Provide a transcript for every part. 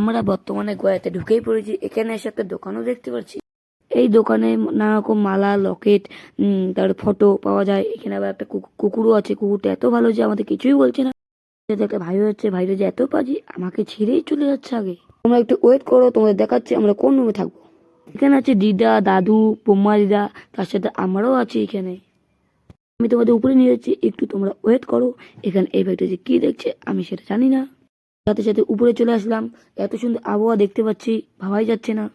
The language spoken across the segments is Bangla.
আমরা বর্তমানে গয়াতে ঢুকেই পড়েছি। এখানে এসে একটা দোকানও দেখতে পাচ্ছি। এই দোকানে নানা রকম মালা, লকেট, তার ফটো পাওয়া যায়। এখানে আবার একটা কুকুরও আছে। কুকুরটা এত ভালো যে আমাদের কিছুই বলছে না। একটা ভাই হচ্ছে, ভাইরা যে এত পাজি আমাকে ছেড়েই চলে যাচ্ছে আগে। তোমরা একটু ওয়েট করো, তোমাদের দেখাচ্ছি আমরা কোন রুমে থাকবো। এখানে আছে দিদা, দাদু, বোম্মা দিদা, তার সাথে আমরাও আছি এখানে। আমি তোমাদের উপরে নিয়ে যাচ্ছি, একটু তোমরা ওয়েট করো। এখানে এই ভাইটা যে কি দেখছে আমি সেটা জানি না। সাথে সাথে উপরে চলে আসলাম। এত সুন্দর আবহাওয়া দেখতে পাচ্ছি, ভাবাই যাচ্ছে না।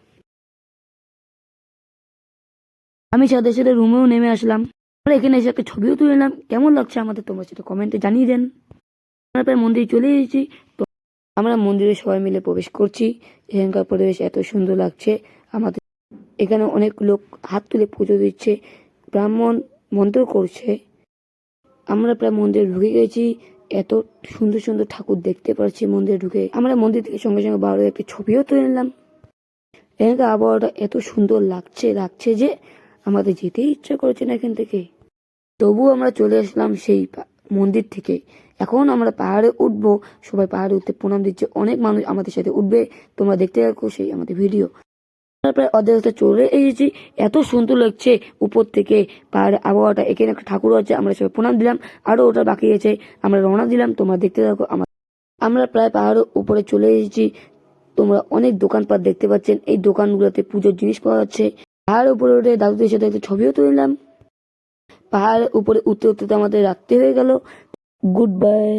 আমি সাথে সাথে রুমেও নেমে আসলাম। আমরা এখানে এসে একটা ছবিও তুলে নিলাম। কেমন লাগছে আমাদের তোমরা সেটা কমেন্টে জানিয়ে দেন। আমরা প্রায় মন্দিরে চলে এসেছি। তো আমরা মন্দিরে সবাই মিলে প্রবেশ করছি। এখানকার পরিবেশ এত সুন্দর লাগছে আমাদের। এখানে অনেক লোক হাত তুলে পুজো দিচ্ছে, ব্রাহ্মণ মন্ত্র করছে। আমরা প্রায় মন্দিরে ঢুকে গেছি। এত সুন্দর সুন্দর ঠাকুর দেখতে পাচ্ছি মন্দিরে ঢুকে। আমরা মন্দির থেকে সঙ্গে সঙ্গে বার হয়ে একটা ছবিও তুলে নিলাম। এখানকার আবহাওয়াটা এত সুন্দর লাগছে যে আমাদের যেতেই ইচ্ছা করেছে না এখান থেকে। তবু আমরা চলে আসলাম সেই মন্দির থেকে। এখন আমরা পাহাড়ে উঠবো। সবাই পাহাড়ে উঠতে প্রণাম দিচ্ছে, অনেক মানুষ আমাদের সাথে উঠবে। তোমরা দেখতে থাকো সেই আমাদের ভিডিও। আমরা প্রায় অর্ধেক চলে এসেছি। এত সুন্দর লাগছে উপর থেকে পাহাড়ের আবহাওয়াটা। এখানে একটা ঠাকুর আছে, আমরা সবাই প্রণাম দিলাম। আরো ওটা বাকি আছে, আমরা রওনা দিলাম। তোমরা দেখতে থাকো। আমরা প্রায় পাহাড়ের উপরে চলে এসেছি। তোমরা অনেক দোকানপাট দেখতে পাচ্ছেন। এই দোকানগুলোতে পুজোর জিনিস পাওয়া যাচ্ছে। পাহাড়ের উপরে উঠে দাদুদের সাথে একটা ছবিও তুললাম। পাহাড়ের উপরে উঠতে উঠতে আমাদের রাত্রি হয়ে গেল। Good bye.